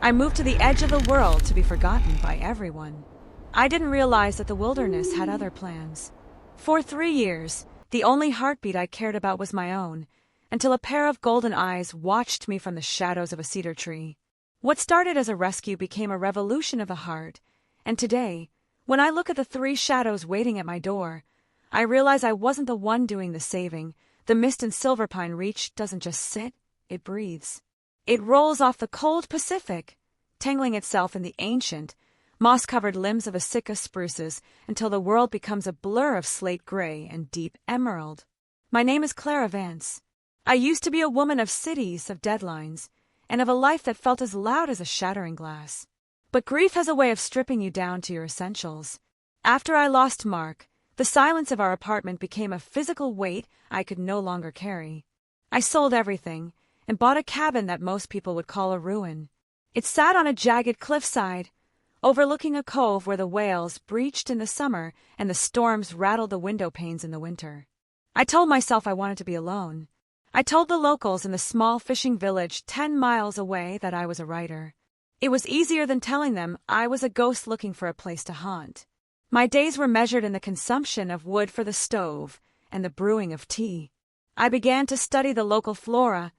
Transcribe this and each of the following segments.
I moved to the edge of the world to be forgotten by everyone. I didn't realize that the wilderness had other plans. For 3 years, the only heartbeat I cared about was my own, until a pair of golden eyes watched me from the shadows of a cedar tree. What started as a rescue became a revolution of the heart, and today, when I look at the 3 shadows waiting at my door, I realize I wasn't the one doing the saving. The mist in Silverpine Reach doesn't just sit, it breathes. It rolls off the cold Pacific, tangling itself in the ancient, moss-covered limbs of Sitka spruces until the world becomes a blur of slate gray and deep emerald. My name is Clara Vance. I used to be a woman of cities, of deadlines, and of a life that felt as loud as a shattering glass. But grief has a way of stripping you down to your essentials. After I lost Mark, the silence of our apartment became a physical weight I could no longer carry. I sold everything and bought a cabin that most people would call a ruin. It sat on a jagged cliffside, overlooking a cove where the whales breached in the summer and the storms rattled the window panes in the winter. I told myself I wanted to be alone. I told the locals in the small fishing village 10 miles away that I was a writer. It was easier than telling them I was a ghost looking for a place to haunt. My days were measured in the consumption of wood for the stove and the brewing of tea. I began to study the local flora,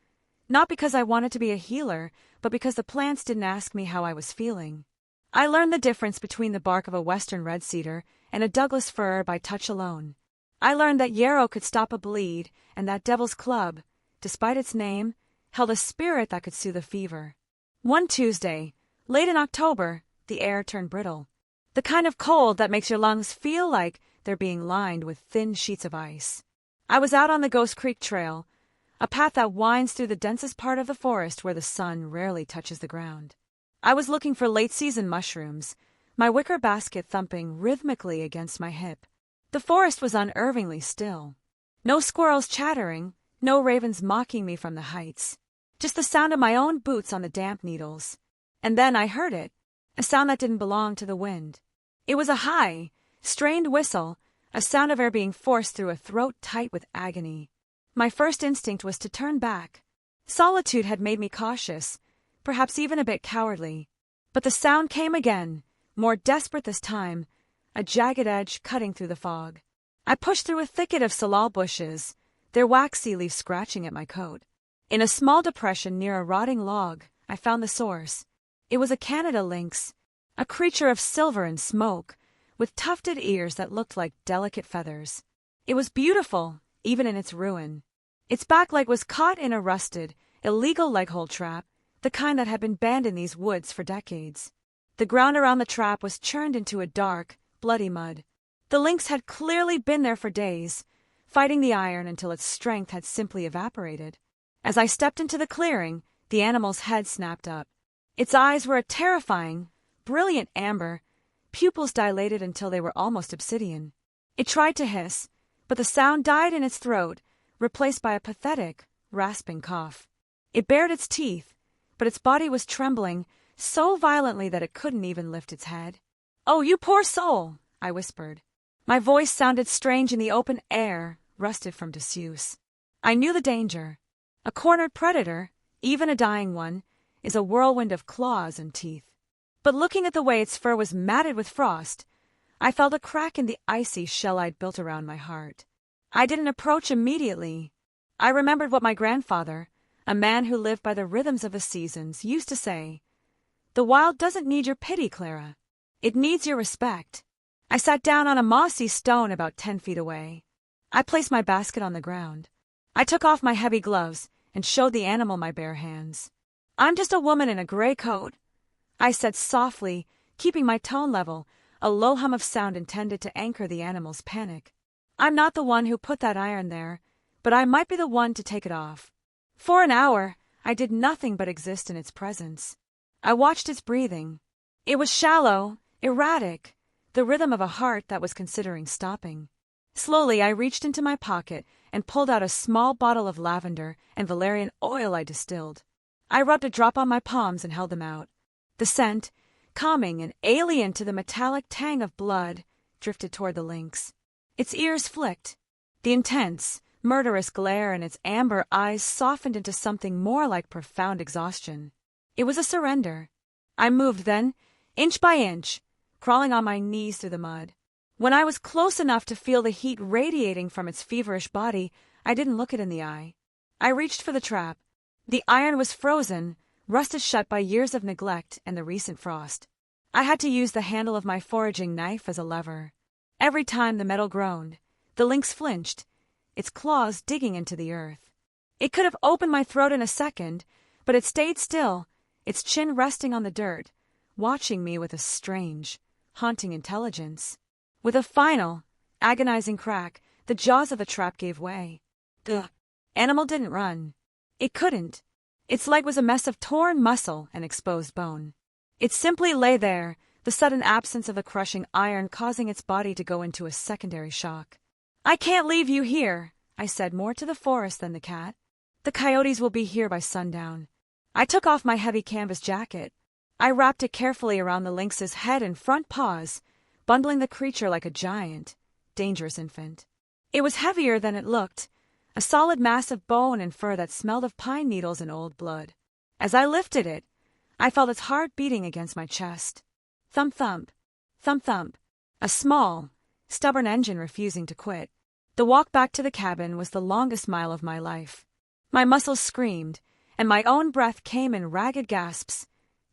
not because I wanted to be a healer, but because the plants didn't ask me how I was feeling. I learned the difference between the bark of a western red cedar and a Douglas fir by touch alone. I learned that yarrow could stop a bleed, and that devil's club, despite its name, held a spirit that could soothe a fever. One Tuesday, late in October, the air turned brittle. The kind of cold that makes your lungs feel like they're being lined with thin sheets of ice. I was out on the Ghost Creek Trail, a path that winds through the densest part of the forest where the sun rarely touches the ground. I was looking for late-season mushrooms, my wicker basket thumping rhythmically against my hip. The forest was unervingly still. No squirrels chattering, no ravens mocking me from the heights. Just the sound of my own boots on the damp needles. And then I heard it, a sound that didn't belong to the wind. It was a high, strained whistle, a sound of air being forced through a throat tight with agony. My first instinct was to turn back. Solitude had made me cautious, perhaps even a bit cowardly. But the sound came again, more desperate this time, a jagged edge cutting through the fog. I pushed through a thicket of salal bushes, their waxy leaves scratching at my coat. In a small depression near a rotting log, I found the source. It was a Canada lynx, a creature of silver and smoke, with tufted ears that looked like delicate feathers. It was beautiful, even in its ruin. Its back leg was caught in a rusted, illegal leg-hold trap, the kind that had been banned in these woods for decades. The ground around the trap was churned into a dark, bloody mud. The lynx had clearly been there for days, fighting the iron until its strength had simply evaporated. As I stepped into the clearing, the animal's head snapped up. Its eyes were a terrifying, brilliant amber, pupils dilated until they were almost obsidian. It tried to hiss, but the sound died in its throat, replaced by a pathetic, rasping cough. It bared its teeth, but its body was trembling so violently that it couldn't even lift its head. "Oh, you poor soul," I whispered. My voice sounded strange in the open air, rusted from disuse. I knew the danger. A cornered predator, even a dying one, is a whirlwind of claws and teeth. But looking at the way its fur was matted with frost, I felt a crack in the icy shell I'd built around my heart. I didn't approach immediately. I remembered what my grandfather, a man who lived by the rhythms of the seasons, used to say. The wild doesn't need your pity, Clara. It needs your respect. I sat down on a mossy stone about 10 feet away. I placed my basket on the ground. I took off my heavy gloves and showed the animal my bare hands. "I'm just a woman in a gray coat," I said softly, keeping my tone level, a low hum of sound intended to anchor the animal's panic. "I'm not the one who put that iron there, but I might be the one to take it off." For an hour, I did nothing but exist in its presence. I watched its breathing. It was shallow, erratic, the rhythm of a heart that was considering stopping. Slowly, I reached into my pocket and pulled out a small bottle of lavender and valerian oil I distilled. I rubbed a drop on my palms and held them out. The scent, calming and alien to the metallic tang of blood, drifted toward the lynx. Its ears flicked. The intense, murderous glare in its amber eyes softened into something more like profound exhaustion. It was a surrender. I moved then, inch by inch, crawling on my knees through the mud. When I was close enough to feel the heat radiating from its feverish body, I didn't look it in the eye. I reached for the trap. The iron was frozen, rusted shut by years of neglect and the recent frost. I had to use the handle of my foraging knife as a lever. Every time the metal groaned, the lynx flinched, its claws digging into the earth. It could have opened my throat in a second, but it stayed still, its chin resting on the dirt, watching me with a strange, haunting intelligence. With a final, agonizing crack, the jaws of the trap gave way. The animal didn't run. It couldn't. Its leg was a mess of torn muscle and exposed bone. It simply lay there, the sudden absence of the crushing iron causing its body to go into a secondary shock. "I can't leave you here," I said, more to the forest than the cat. "The coyotes will be here by sundown." I took off my heavy canvas jacket. I wrapped it carefully around the lynx's head and front paws, bundling the creature like a giant, dangerous infant. It was heavier than it looked, a solid mass of bone and fur that smelled of pine needles and old blood. As I lifted it, I felt its heart beating against my chest. Thump thump, thump thump, a small, stubborn engine refusing to quit. The walk back to the cabin was the longest mile of my life. My muscles screamed, and my own breath came in ragged gasps,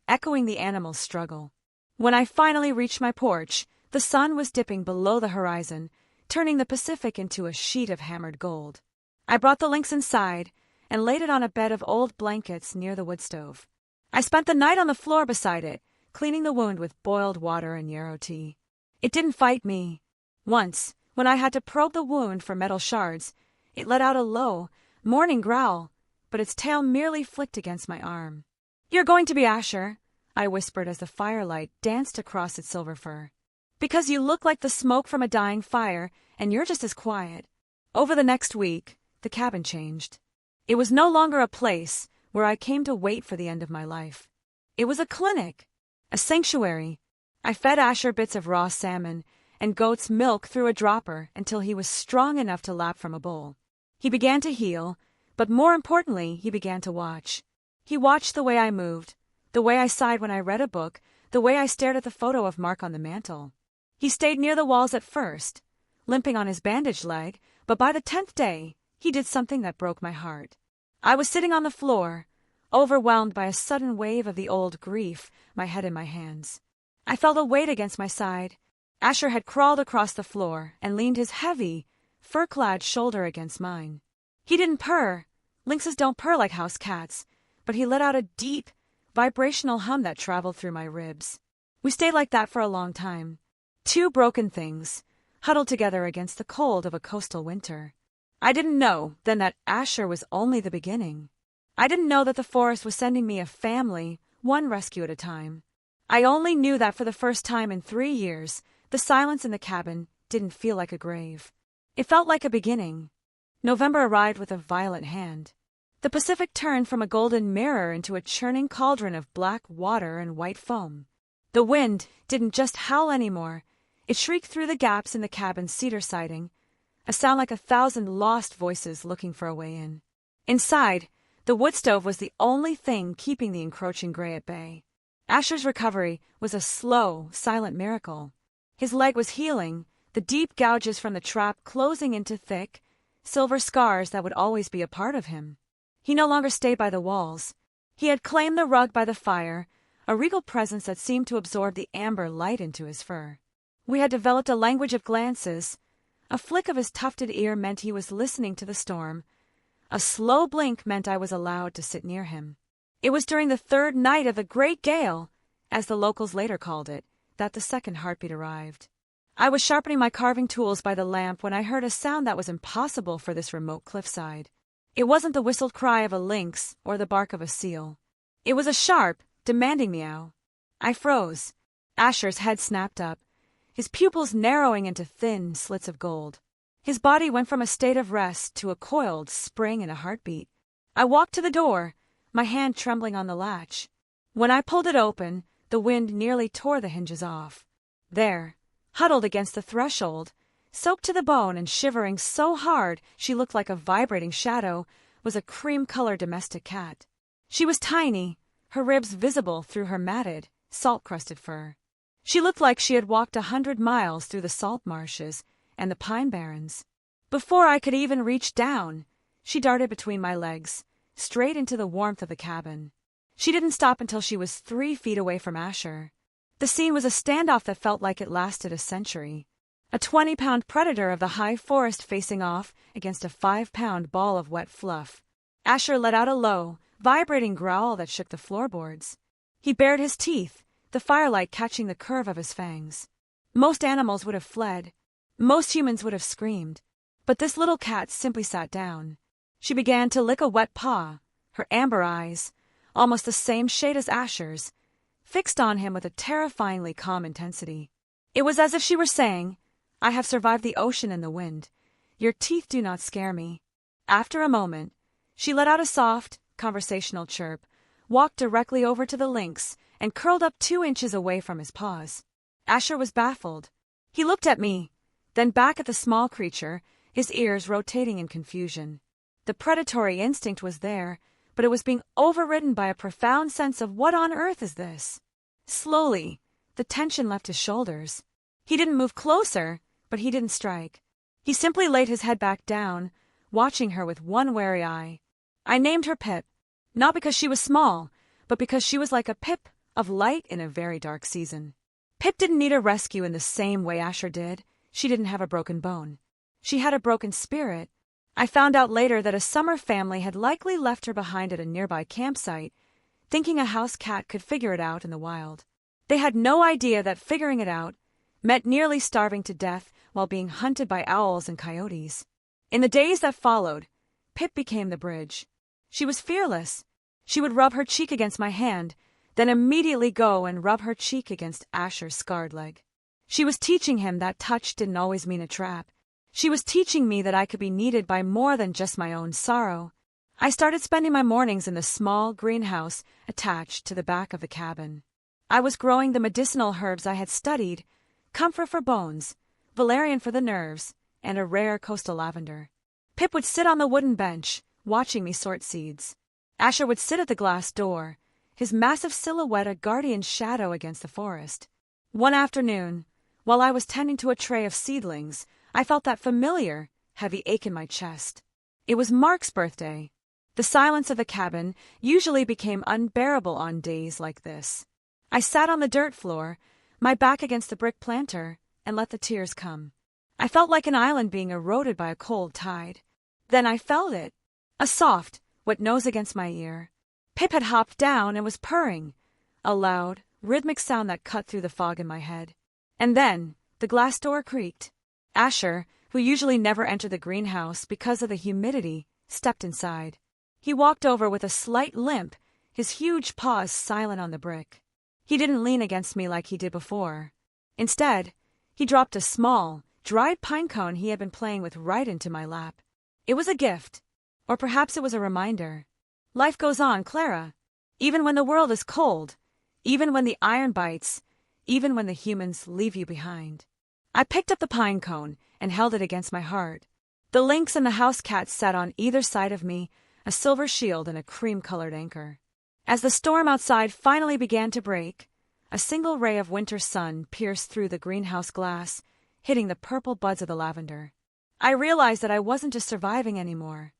echoing the animal's struggle. When I finally reached my porch, the sun was dipping below the horizon, turning the Pacific into a sheet of hammered gold. I brought the lynx inside and laid it on a bed of old blankets near the wood stove. I spent the night on the floor beside it, cleaning the wound with boiled water and yarrow tea. It didn't fight me. Once, when I had to probe the wound for metal shards, it let out a low, mourning growl, but its tail merely flicked against my arm. "You're going to be Asher," I whispered as the firelight danced across its silver fur. "Because you look like the smoke from a dying fire, and you're just as quiet." Over the next week, the cabin changed. It was no longer a place where I came to wait for the end of my life. It was a clinic, a sanctuary. I fed Asher bits of raw salmon and goat's milk through a dropper until he was strong enough to lap from a bowl. He began to heal, but more importantly, he began to watch. He watched the way I moved, the way I sighed when I read a book, the way I stared at the photo of Mark on the mantel. He stayed near the walls at first, limping on his bandaged leg, but by the 10th day, he did something that broke my heart. I was sitting on the floor, overwhelmed by a sudden wave of the old grief, my head in my hands. I felt a weight against my side. Asher had crawled across the floor and leaned his heavy, fur-clad shoulder against mine. He didn't purr. Lynxes don't purr like house cats, but he let out a deep, vibrational hum that traveled through my ribs. We stayed like that for a long time. Two broken things, huddled together against the cold of a coastal winter. I didn't know then that Asher was only the beginning. I didn't know that the forest was sending me a family, one rescue at a time. I only knew that for the first time in 3 years, the silence in the cabin didn't feel like a grave. It felt like a beginning. November arrived with a violent hand. The Pacific turned from a golden mirror into a churning cauldron of black water and white foam. The wind didn't just howl anymore. It shrieked through the gaps in the cabin's cedar siding, a sound like 1,000 lost voices looking for a way in. Inside, the wood stove was the only thing keeping the encroaching gray at bay. Asher's recovery was a slow, silent miracle. His leg was healing, the deep gouges from the trap closing into thick, silver scars that would always be a part of him. He no longer stayed by the walls. He had claimed the rug by the fire, a regal presence that seemed to absorb the amber light into his fur. We had developed a language of glances. A flick of his tufted ear meant he was listening to the storm. A slow blink meant I was allowed to sit near him. It was during the 3rd night of the Great Gale, as the locals later called it, that the second heartbeat arrived. I was sharpening my carving tools by the lamp when I heard a sound that was impossible for this remote cliffside. It wasn't the whistled cry of a lynx or the bark of a seal. It was a sharp, demanding meow. I froze. Asher's head snapped up, his pupils narrowing into thin slits of gold. His body went from a state of rest to a coiled spring and a heartbeat. I walked to the door, my hand trembling on the latch. When I pulled it open, the wind nearly tore the hinges off. There, huddled against the threshold, soaked to the bone and shivering so hard she looked like a vibrating shadow, was a cream-colored domestic cat. She was tiny, her ribs visible through her matted, salt-crusted fur. She looked like she had walked 100 miles through the salt marshes and the pine barrens. Before I could even reach down, she darted between my legs, straight into the warmth of the cabin. She didn't stop until she was 3 feet away from Asher. The scene was a standoff that felt like it lasted a century. A 20-pound predator of the high forest facing off against a 5-pound ball of wet fluff. Asher let out a low, vibrating growl that shook the floorboards. He bared his teeth, the firelight catching the curve of his fangs. Most animals would have fled. Most humans would have screamed. But this little cat simply sat down. She began to lick a wet paw, her amber eyes, almost the same shade as Asher's, fixed on him with a terrifyingly calm intensity. It was as if she were saying, "I have survived the ocean and the wind. Your teeth do not scare me." After a moment, she let out a soft, conversational chirp, walked directly over to the lynx, and curled up 2 inches away from his paws. Asher was baffled. He looked at me, then back at the small creature, his ears rotating in confusion. The predatory instinct was there, but it was being overridden by a profound sense of what on earth is this? Slowly, the tension left his shoulders. He didn't move closer, but he didn't strike. He simply laid his head back down, watching her with one wary eye. I named her Pip, not because she was small, but because she was like a pip of light in a very dark season. Pip didn't need a rescue in the same way Asher did. She didn't have a broken bone. She had a broken spirit. I found out later that a summer family had likely left her behind at a nearby campsite, thinking a house cat could figure it out in the wild. They had no idea that figuring it out meant nearly starving to death while being hunted by owls and coyotes. In the days that followed, Pip became the bridge. She was fearless. She would rub her cheek against my hand, then immediately go and rub her cheek against Asher's scarred leg. She was teaching him that touch didn't always mean a trap. She was teaching me that I could be needed by more than just my own sorrow. I started spending my mornings in the small greenhouse attached to the back of the cabin. I was growing the medicinal herbs I had studied, comfort for bones, valerian for the nerves, and a rare coastal lavender. Pip would sit on the wooden bench, watching me sort seeds. Asher would sit at the glass door, his massive silhouette a guardian shadow against the forest. One afternoon, while I was tending to a tray of seedlings, I felt that familiar, heavy ache in my chest. It was Mark's birthday. The silence of the cabin usually became unbearable on days like this. I sat on the dirt floor, my back against the brick planter, and let the tears come. I felt like an island being eroded by a cold tide. Then I felt it. A soft, wet nose against my ear. Pip had hopped down and was purring, a loud, rhythmic sound that cut through the fog in my head. And then the glass door creaked. Asher, who usually never entered the greenhouse because of the humidity, stepped inside. He walked over with a slight limp, his huge paws silent on the brick. He didn't lean against me like he did before. Instead, he dropped a small, dried pine cone he had been playing with right into my lap. It was a gift, or perhaps it was a reminder. Life goes on, Clara. Even when the world is cold, even when the iron bites, even when the humans leave you behind. I picked up the pine cone and held it against my heart. The lynx and the house cat sat on either side of me, a silver shield and a cream-colored anchor. As the storm outside finally began to break, a single ray of winter sun pierced through the greenhouse glass, hitting the purple buds of the lavender. I realized that I wasn't just surviving anymore.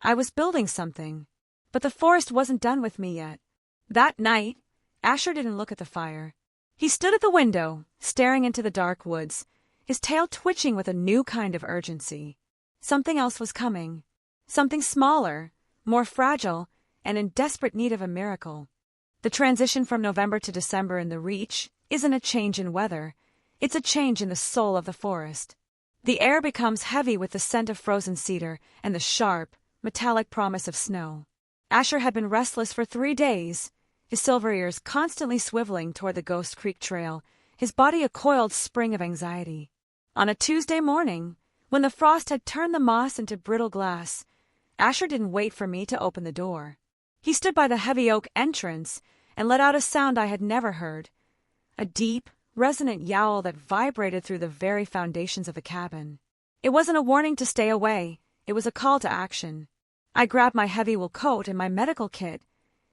I was building something. But the forest wasn't done with me yet. That night, Asher didn't look at the fire. He stood at the window, staring into the dark woods, his tail twitching with a new kind of urgency. Something else was coming. Something smaller, more fragile, and in desperate need of a miracle. The transition from November to December in the Reach isn't a change in weather. It's a change in the soul of the forest. The air becomes heavy with the scent of frozen cedar and the sharp, metallic promise of snow. Asher had been restless for 3 days, his silver ears constantly swiveling toward the Ghost Creek Trail, his body a coiled spring of anxiety. On a Tuesday morning, when the frost had turned the moss into brittle glass, Asher didn't wait for me to open the door. He stood by the heavy oak entrance and let out a sound I had never heard, a deep, resonant yowl that vibrated through the very foundations of the cabin. It wasn't a warning to stay away, it was a call to action. I grabbed my heavy wool coat and my medical kit,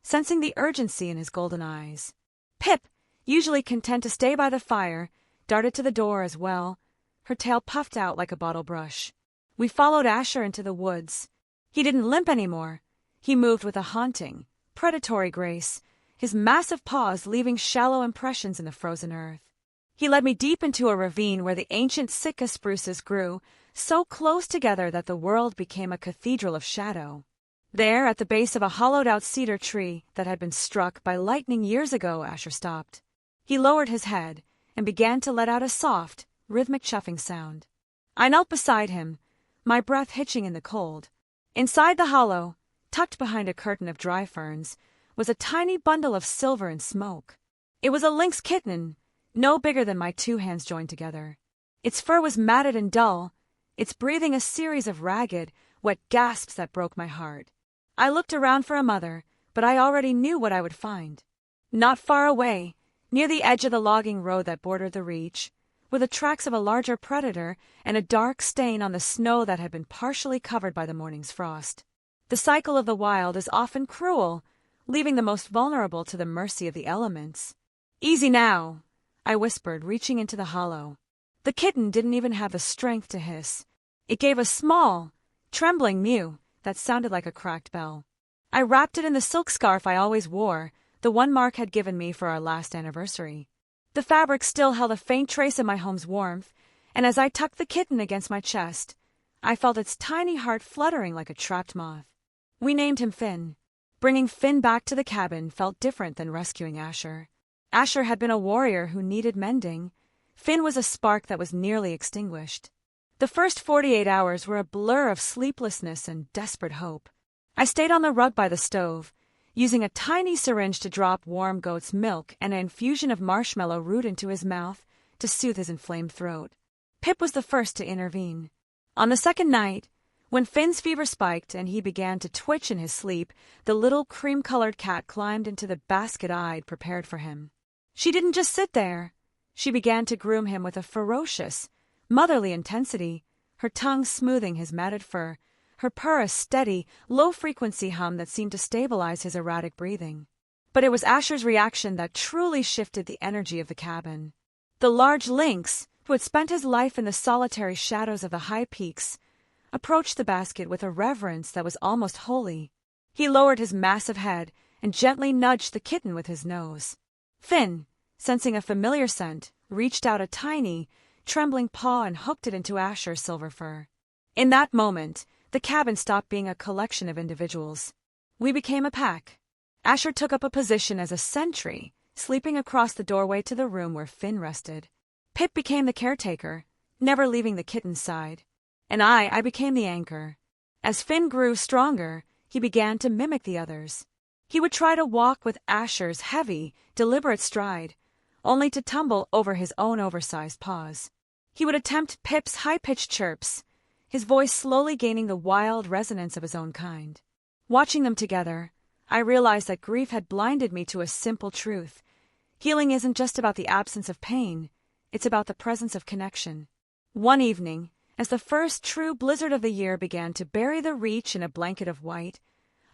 sensing the urgency in his golden eyes. "Pip, usually content to stay by the fire, darted to the door as well, her tail puffed out like a bottle brush. We followed Asher into the woods. He didn't limp anymore. He moved with a haunting, predatory grace, his massive paws leaving shallow impressions in the frozen earth. He led me deep into a ravine where the ancient Sitka spruces grew, so close together that the world became a cathedral of shadow. There, at the base of a hollowed-out cedar tree that had been struck by lightning years ago, Asher stopped. He lowered his head and began to let out a soft, rhythmic chuffing sound. I knelt beside him, my breath hitching in the cold. Inside the hollow, tucked behind a curtain of dry ferns, was a tiny bundle of silver and smoke. It was a lynx kitten, no bigger than my two hands joined together. Its fur was matted and dull, its breathing a series of ragged, wet gasps that broke my heart. I looked around for a mother, but I already knew what I would find. Not far away, near the edge of the logging road that bordered the reach, were the tracks of a larger predator and a dark stain on the snow that had been partially covered by the morning's frost. The cycle of the wild is often cruel, leaving the most vulnerable to the mercy of the elements. "Easy now," I whispered, reaching into the hollow. The kitten didn't even have the strength to hiss. It gave a small, trembling mew that sounded like a cracked bell. I wrapped it in the silk scarf I always wore, the one Mark had given me for our last anniversary. The fabric still held a faint trace of my home's warmth, and as I tucked the kitten against my chest, I felt its tiny heart fluttering like a trapped moth. We named him Finn. Bringing Finn back to the cabin felt different than rescuing Asher. Asher had been a warrior who needed mending. Finn was a spark that was nearly extinguished. The first 48 hours were a blur of sleeplessness and desperate hope. I stayed on the rug by the stove, using a tiny syringe to drop warm goat's milk and an infusion of marshmallow root into his mouth to soothe his inflamed throat. Pip was the first to intervene. On the second night, when Finn's fever spiked and he began to twitch in his sleep, the little cream-colored cat climbed into the basket I'd prepared for him. She didn't just sit there. She began to groom him with a ferocious, motherly intensity, her tongue smoothing his matted fur, her purr a steady, low-frequency hum that seemed to stabilize his erratic breathing. But it was Asher's reaction that truly shifted the energy of the cabin. The large lynx, who had spent his life in the solitary shadows of the high peaks, approached the basket with a reverence that was almost holy. He lowered his massive head and gently nudged the kitten with his nose. Finn, sensing a familiar scent, reached out a tiny, trembling paw and hooked it into Asher's silver fur. In that moment, the cabin stopped being a collection of individuals. We became a pack. Asher took up a position as a sentry, sleeping across the doorway to the room where Finn rested. Pip became the caretaker, never leaving the kitten's side. And I became the anchor. As Finn grew stronger, he began to mimic the others. He would try to walk with Asher's heavy, deliberate stride, only to tumble over his own oversized paws. He would attempt Pip's high-pitched chirps, his voice slowly gaining the wild resonance of his own kind. Watching them together, I realized that grief had blinded me to a simple truth. Healing isn't just about the absence of pain, it's about the presence of connection. One evening, as the first true blizzard of the year began to bury the reach in a blanket of white,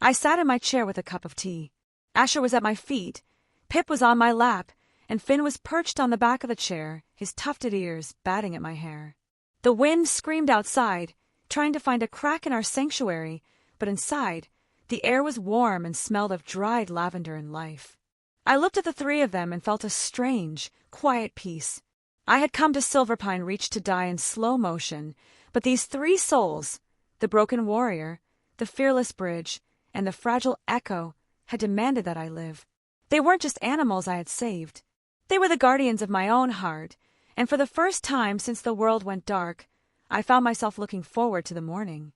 I sat in my chair with a cup of tea. Asher was at my feet, Pip was on my lap, and Finn was perched on the back of the chair, his tufted ears batting at my hair. The wind screamed outside, trying to find a crack in our sanctuary, but inside, the air was warm and smelled of dried lavender and life. I looked at the three of them and felt a strange, quiet peace. I had come to Silverpine Reach to die in slow motion, but these three souls, the broken warrior, the fearless bridge, and the fragile echo, had demanded that I live. They weren't just animals I had saved. They were the guardians of my own heart, and for the first time since the world went dark, I found myself looking forward to the morning.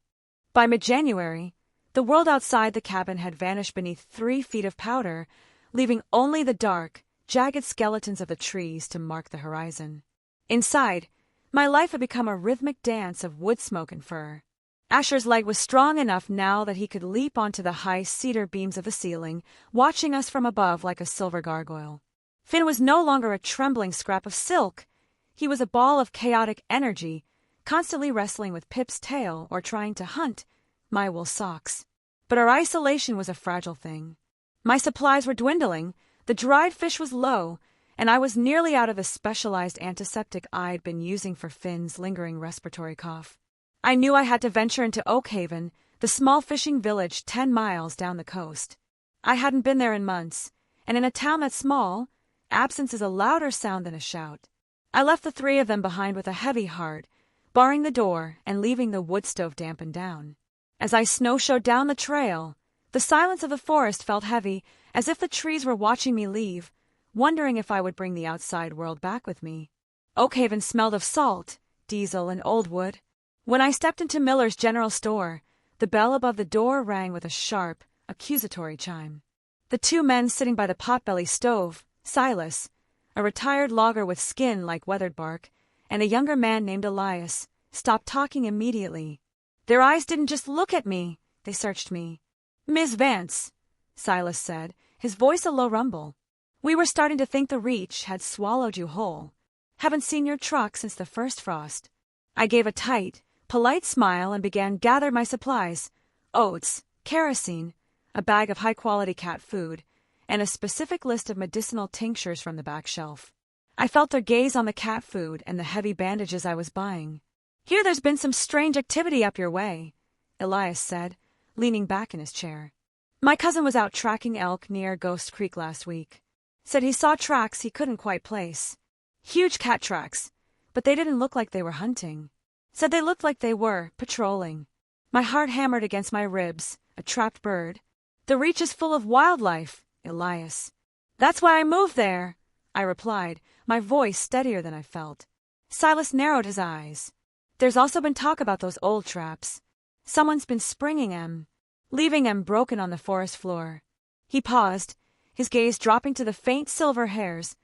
By mid-January, the world outside the cabin had vanished beneath 3 feet of powder, leaving only the dark, jagged skeletons of the trees to mark the horizon. Inside, my life had become a rhythmic dance of wood smoke and fur. Asher's leg was strong enough now that he could leap onto the high cedar beams of the ceiling, watching us from above like a silver gargoyle. Finn was no longer a trembling scrap of silk. He was a ball of chaotic energy, constantly wrestling with Pip's tail or trying to hunt my wool socks. But our isolation was a fragile thing. My supplies were dwindling, the dried fish was low, and I was nearly out of the specialized antiseptic I'd been using for Finn's lingering respiratory cough. I knew I had to venture into Oakhaven, the small fishing village 10 miles down the coast. I hadn't been there in months, and in a town that's small, absence is a louder sound than a shout. I left the three of them behind with a heavy heart, barring the door and leaving the wood stove dampened down. As I snowshoed down the trail, the silence of the forest felt heavy, as if the trees were watching me leave, wondering if I would bring the outside world back with me. Oakhaven smelled of salt, diesel, and old wood. When I stepped into Miller's general store, the bell above the door rang with a sharp, accusatory chime. The two men sitting by the potbelly stove, Silas, a retired logger with skin like weathered bark, and a younger man named Elias, stopped talking immediately. Their eyes didn't just look at me, they searched me. "Miss Vance," Silas said, his voice a low rumble. "We were starting to think the Reach had swallowed you whole. Haven't seen your truck since the first frost." I gave a tight, polite smile and began gathering my supplies: oats, kerosene, a bag of high-quality cat food, and a specific list of medicinal tinctures from the back shelf. I felt their gaze on the cat food and the heavy bandages I was buying. "Hear there's been some strange activity up your way," Elias said, leaning back in his chair. "My cousin was out tracking elk near Ghost Creek last week. Said he saw tracks he couldn't quite place. Huge cat tracks, but they didn't look like they were hunting. Said they looked like they were patrolling." My heart hammered against my ribs. A trapped bird. "The Reach is full of wildlife, Elias." "That's why I moved there," I replied, my voice steadier than I felt. Silas narrowed his eyes. "There's also been talk about those old traps. Someone's been springing 'em, leaving 'em broken on the forest floor." He paused, his gaze dropping to the faint silver hairs,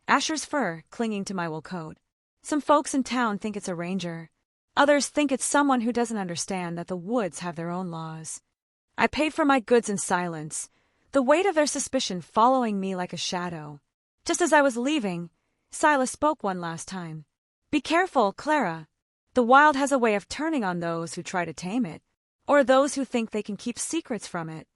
Asher's fur clinging to my wool coat. "Some folks in town think it's a ranger. Others think it's someone who doesn't understand that the woods have their own laws." I paid for my goods in silence, the weight of their suspicion following me like a shadow. Just as I was leaving, Silas spoke one last time. "Be careful, Clara. The wild has a way of turning on those who try to tame it, or those who think they can keep secrets from it."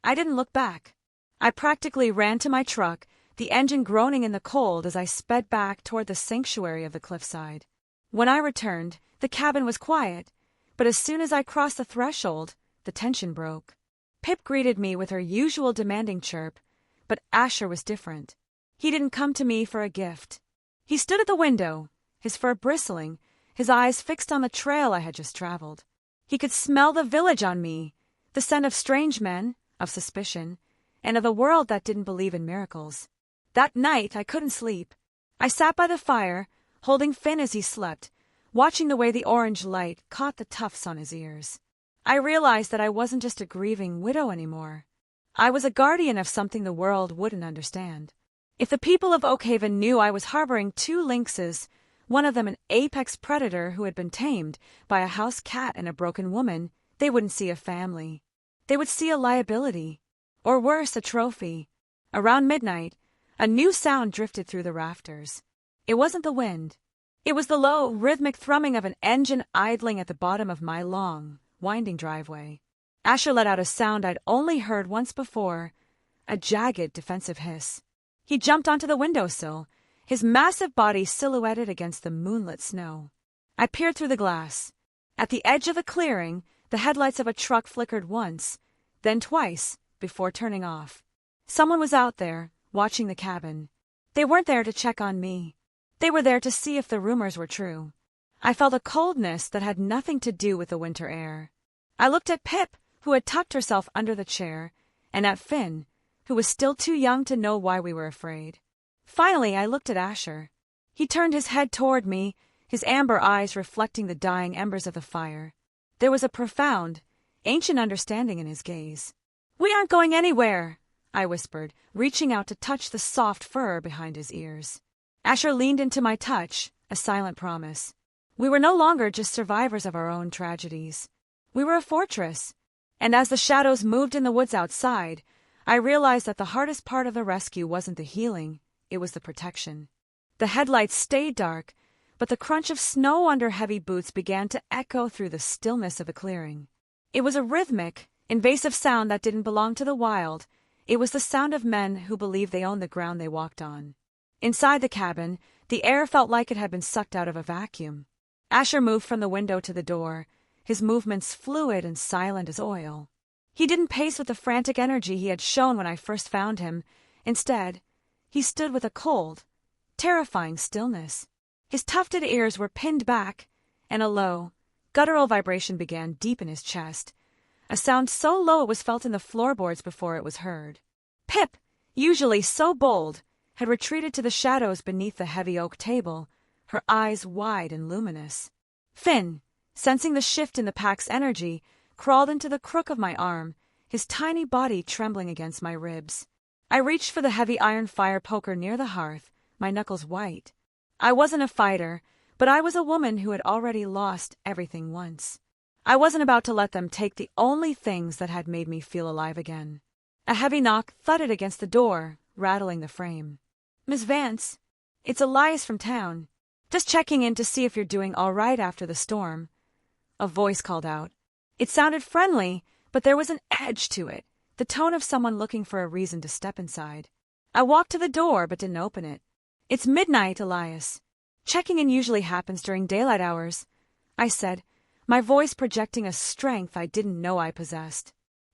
I didn't look back. I practically ran to my truck, the engine groaning in the cold as I sped back toward the sanctuary of the cliffside. When I returned, the cabin was quiet, but as soon as I crossed the threshold, the tension broke. Pip greeted me with her usual demanding chirp, but Asher was different. He didn't come to me for a gift. He stood at the window, his fur bristling, his eyes fixed on the trail I had just traveled. He could smell the village on me, the scent of strange men, of suspicion, and of the world that didn't believe in miracles. That night I couldn't sleep. I sat by the fire, holding Finn as he slept, watching the way the orange light caught the tufts on his ears. I realized that I wasn't just a grieving widow anymore. I was a guardian of something the world wouldn't understand. If the people of Oakhaven knew I was harboring 2 lynxes, one of them an apex predator who had been tamed by a house cat and a broken woman, they wouldn't see a family. They would see a liability, or worse, a trophy. Around midnight, a new sound drifted through the rafters. It wasn't the wind. It was the low, rhythmic thrumming of an engine idling at the bottom of my long, winding driveway. Asher let out a sound I'd only heard once before, a jagged, defensive hiss. He jumped onto the windowsill, his massive body silhouetted against the moonlit snow. I peered through the glass. At the edge of the clearing, the headlights of a truck flickered once, then twice, before turning off. Someone was out there, watching the cabin. They weren't there to check on me. They were there to see if the rumors were true. I felt a coldness that had nothing to do with the winter air. I looked at Pip, who had tucked herself under the chair, and at Finn, who was still too young to know why we were afraid. Finally, I looked at Asher. He turned his head toward me, his amber eyes reflecting the dying embers of the fire. There was a profound, ancient understanding in his gaze. "We aren't going anywhere," I whispered, reaching out to touch the soft fur behind his ears. Asher leaned into my touch, a silent promise. We were no longer just survivors of our own tragedies. We were a fortress, and as the shadows moved in the woods outside, I realized that the hardest part of the rescue wasn't the healing, it was the protection. The headlights stayed dark, but the crunch of snow under heavy boots began to echo through the stillness of the clearing. It was a rhythmic, invasive sound that didn't belong to the wild. It was the sound of men who believed they owned the ground they walked on. Inside the cabin, the air felt like it had been sucked out of a vacuum. Asher moved from the window to the door, his movements fluid and silent as oil. He didn't pace with the frantic energy he had shown when I first found him. Instead, he stood with a cold, terrifying stillness. His tufted ears were pinned back, and a low, guttural vibration began deep in his chest, a sound so low it was felt in the floorboards before it was heard. Pip, usually so bold, had retreated to the shadows beneath the heavy oak table, her eyes wide and luminous. Finn, sensing the shift in the pack's energy, crawled into the crook of my arm, his tiny body trembling against my ribs. I reached for the heavy iron fire poker near the hearth, my knuckles white. I wasn't a fighter, but I was a woman who had already lost everything once. I wasn't about to let them take the only things that had made me feel alive again. A heavy knock thudded against the door, rattling the frame. "Miss Vance, it's Elias from town. Just checking in to see if you're doing all right after the storm," a voice called out. It sounded friendly, but there was an edge to it, the tone of someone looking for a reason to step inside. I walked to the door but didn't open it. "It's midnight, Elias. Checking in usually happens during daylight hours," I said, my voice projecting a strength I didn't know I possessed.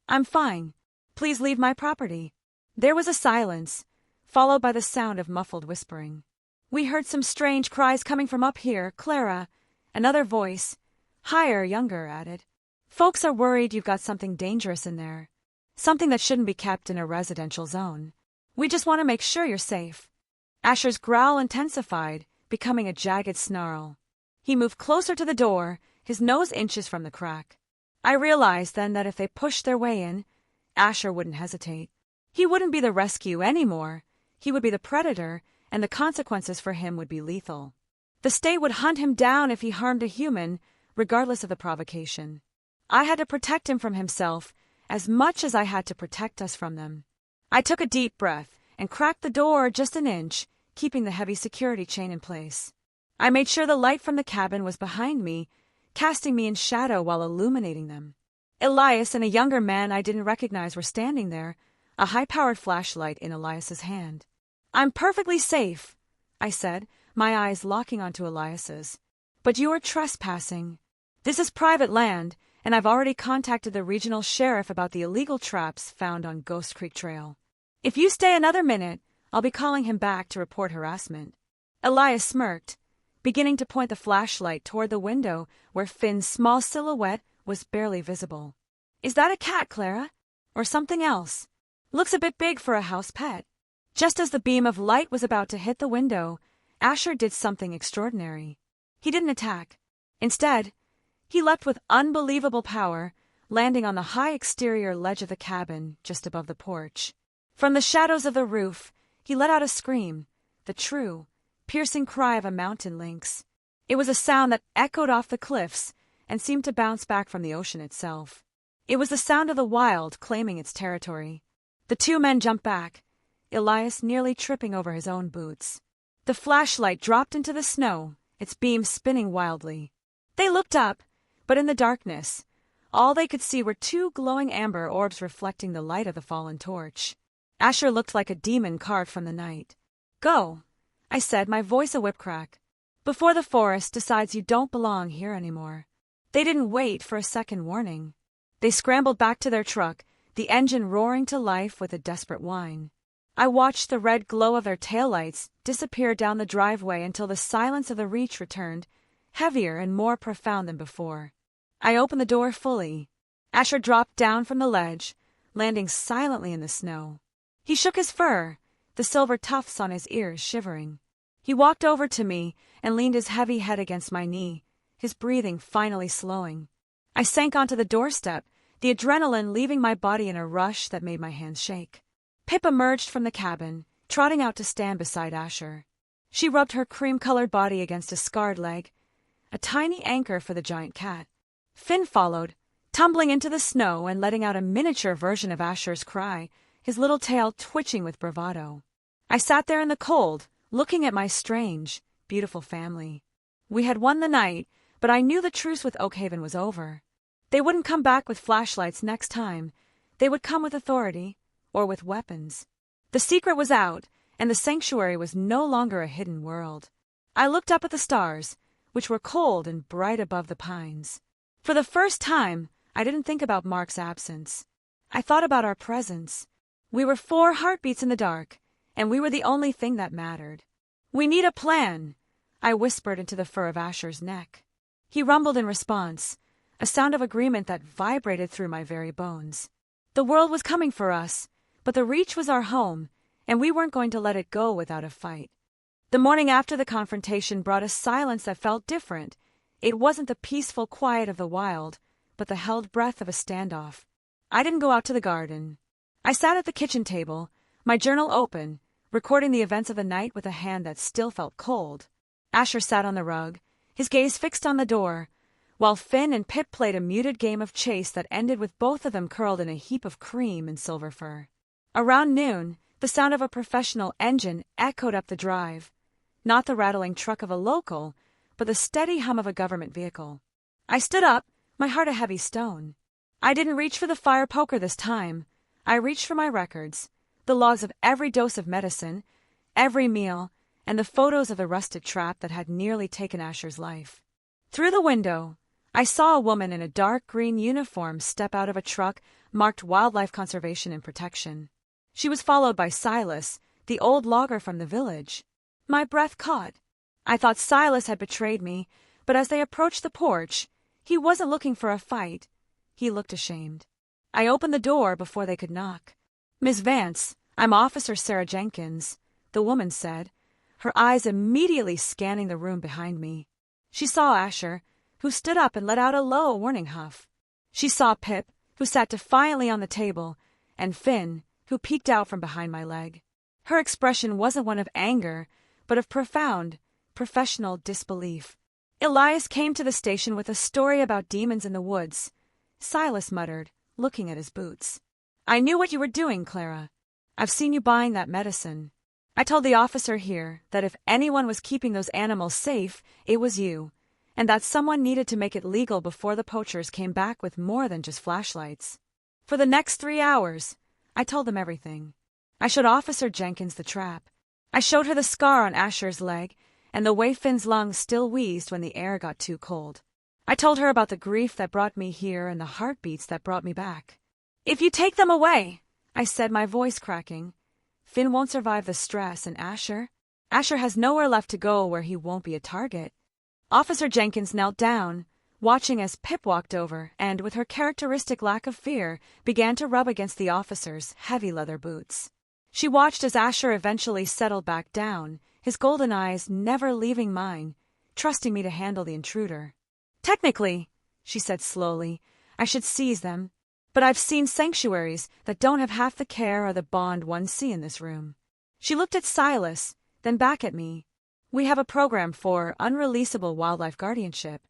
"I'm fine. Please leave my property." There was a silence, followed by the sound of muffled whispering. "We heard some strange cries coming from up here, Clara," another voice, higher, younger, added. "Folks are worried you've got something dangerous in there. Something that shouldn't be kept in a residential zone. We just want to make sure you're safe." Asher's growl intensified, becoming a jagged snarl. He moved closer to the door, his nose inches from the crack. I realized then that if they pushed their way in, Asher wouldn't hesitate. He wouldn't be the rescue anymore. He would be the predator, and the consequences for him would be lethal. The state would hunt him down if he harmed a human, regardless of the provocation. I had to protect him from himself as much as I had to protect us from them. I took a deep breath and cracked the door just an inch, keeping the heavy security chain in place. I made sure the light from the cabin was behind me, casting me in shadow while illuminating them. Elias and a younger man I didn't recognize were standing there, a high-powered flashlight in Elias's hand. "I'm perfectly safe," I said, my eyes locking onto Elias's. "But you are trespassing. This is private land, and I've already contacted the regional sheriff about the illegal traps found on Ghost Creek Trail. If you stay another minute, I'll be calling him back to report harassment." Elias smirked, beginning to point the flashlight toward the window where Finn's small silhouette was barely visible. "Is that a cat, Clara? Or something else? Looks a bit big for a house pet." Just as the beam of light was about to hit the window, Asher did something extraordinary. He didn't attack. Instead, he leapt with unbelievable power, landing on the high exterior ledge of the cabin just above the porch. From the shadows of the roof, he let out a scream, the true, piercing cry of a mountain lynx. It was a sound that echoed off the cliffs and seemed to bounce back from the ocean itself. It was the sound of the wild claiming its territory. The two men jumped back, Elias nearly tripping over his own boots. The flashlight dropped into the snow, its beam spinning wildly. They looked up, but in the darkness, all they could see were two glowing amber orbs reflecting the light of the fallen torch. Asher looked like a demon carved from the night. "Go," I said, my voice a whip crack, "before the forest decides you don't belong here anymore." They didn't wait for a second warning. They scrambled back to their truck, the engine roaring to life with a desperate whine. I watched the red glow of their taillights disappear down the driveway until the silence of the reach returned, heavier and more profound than before. I opened the door fully. Asher dropped down from the ledge, landing silently in the snow. He shook his fur, the silver tufts on his ears shivering. He walked over to me and leaned his heavy head against my knee, his breathing finally slowing. I sank onto the doorstep, the adrenaline leaving my body in a rush that made my hands shake. Pip emerged from the cabin, trotting out to stand beside Asher. She rubbed her cream-colored body against a scarred leg, a tiny anchor for the giant cat. Finn followed, tumbling into the snow and letting out a miniature version of Asher's cry, his little tail twitching with bravado. I sat there in the cold, looking at my strange, beautiful family. We had won the night, but I knew the truce with Oakhaven was over. They wouldn't come back with flashlights next time. They would come with authority, or with weapons. The secret was out, and the sanctuary was no longer a hidden world. I looked up at the stars, which were cold and bright above the pines. For the first time, I didn't think about Mark's absence. I thought about our presence. We were 4 heartbeats in the dark, and we were the only thing that mattered. "We need a plan," I whispered into the fur of Asher's neck. He rumbled in response, a sound of agreement that vibrated through my very bones. The world was coming for us, but the Reach was our home, and we weren't going to let it go without a fight. The morning after the confrontation brought a silence that felt different. It wasn't the peaceful quiet of the wild, but the held breath of a standoff. I didn't go out to the garden. I sat at the kitchen table, my journal open, recording the events of the night with a hand that still felt cold. Asher sat on the rug, his gaze fixed on the door, while Finn and Pip played a muted game of chase that ended with both of them curled in a heap of cream and silver fur. Around noon, the sound of a professional engine echoed up the drive, not the rattling truck of a local, but the steady hum of a government vehicle. I stood up, my heart a heavy stone. I didn't reach for the fire poker this time. I reached for my records, the logs of every dose of medicine, every meal, and the photos of the rusted trap that had nearly taken Asher's life. Through the window, I saw a woman in a dark green uniform step out of a truck marked Wildlife Conservation and Protection. She was followed by Silas, the old logger from the village. My breath caught. I thought Silas had betrayed me, but as they approached the porch, he wasn't looking for a fight. He looked ashamed. I opened the door before they could knock. "Miss Vance, I'm Officer Sarah Jenkins," the woman said, her eyes immediately scanning the room behind me. She saw Asher, who stood up and let out a low warning huff. She saw Pip, who sat defiantly on the table, and Finn, who peeked out from behind my leg. Her expression wasn't one of anger, but of profound, professional disbelief. Elias came to the station with a story about demons in the woods. Silas muttered, looking at his boots. "I knew what you were doing, Clara. I've seen you buying that medicine. I told the officer here that if anyone was keeping those animals safe, it was you, and that someone needed to make it legal before the poachers came back with more than just flashlights." For the next 3 hours, I told them everything. I showed Officer Jenkins the trap. I showed her the scar on Asher's leg and the way Finn's lungs still wheezed when the air got too cold. I told her about the grief that brought me here and the heartbeats that brought me back. "If you take them away," I said, my voice cracking, "Finn won't survive the stress, and Asher has nowhere left to go where he won't be a target." Officer Jenkins knelt down, watching as Pip walked over and, with her characteristic lack of fear, began to rub against the officer's heavy leather boots. She watched as Asher eventually settled back down, his golden eyes never leaving mine, trusting me to handle the intruder. "Technically," she said slowly, "I should seize them, but I've seen sanctuaries that don't have half the care or the bond one see in this room." She looked at Silas, then back at me. "We have a program for unreleasable wildlife guardianship.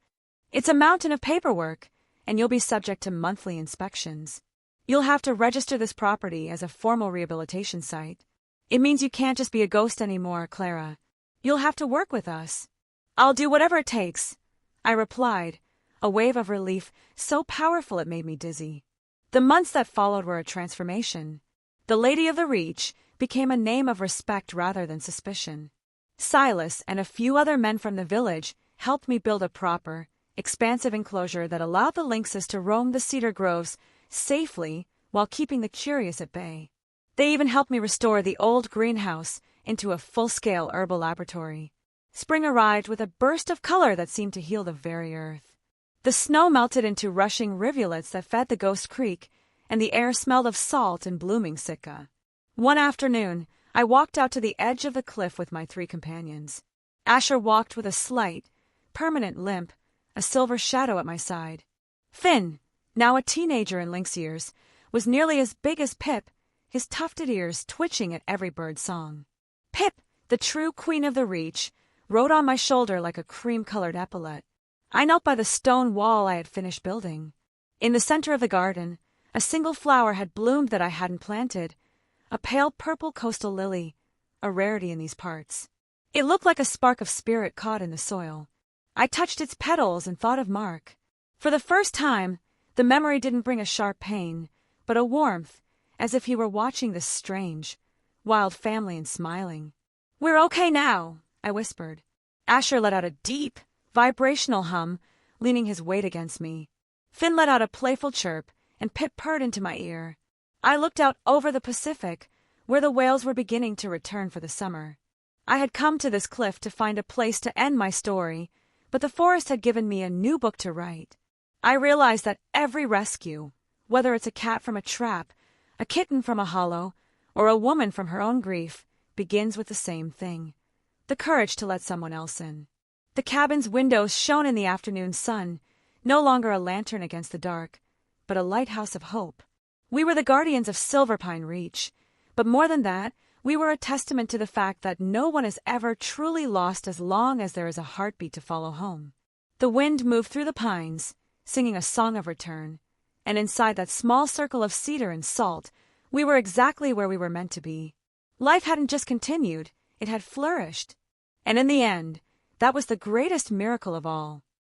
It's a mountain of paperwork, and you'll be subject to monthly inspections. You'll have to register this property as a formal rehabilitation site. It means you can't just be a ghost anymore, Clara. You'll have to work with us." "I'll do whatever it takes," I replied, a wave of relief so powerful it made me dizzy. The months that followed were a transformation. The Lady of the Reach became a name of respect rather than suspicion. Silas and a few other men from the village helped me build a proper, expansive enclosure that allowed the lynxes to roam the cedar groves safely while keeping the curious at bay. They even helped me restore the old greenhouse into a full-scale herbal laboratory. Spring arrived with a burst of color that seemed to heal the very earth. The snow melted into rushing rivulets that fed the Ghost Creek, and the air smelled of salt and blooming Sitka. One afternoon, I walked out to the edge of the cliff with my 3 companions. Asher walked with a slight, permanent limp, a silver shadow at my side. Finn, now a teenager in lynx years, was nearly as big as Pip, his tufted ears twitching at every bird song. Pip, the true queen of the Reach, rode on my shoulder like a cream-colored epaulet. I knelt by the stone wall I had finished building. In the center of the garden, a single flower had bloomed that I hadn't planted, a pale purple coastal lily, a rarity in these parts. It looked like a spark of spirit caught in the soil. I touched its petals and thought of Mark. For the first time, the memory didn't bring a sharp pain, but a warmth, as if he were watching this strange, wild family and smiling. "We're okay now," I whispered. Asher let out a deep, vibrational hum, leaning his weight against me. Finn let out a playful chirp, and Pip purred into my ear. I looked out over the Pacific, where the whales were beginning to return for the summer. I had come to this cliff to find a place to end my story, but the forest had given me a new book to write. I realized that every rescue, whether it's a cat from a trap, a kitten from a hollow, or a woman from her own grief, begins with the same thing: the courage to let someone else in. The cabin's windows shone in the afternoon sun, no longer a lantern against the dark, but a lighthouse of hope. We were the guardians of Silverpine Reach, but more than that, we were a testament to the fact that no one is ever truly lost as long as there is a heartbeat to follow home. The wind moved through the pines, singing a song of return, and inside that small circle of cedar and salt, we were exactly where we were meant to be. Life hadn't just continued, it had flourished. And in the end, that was the greatest miracle of all.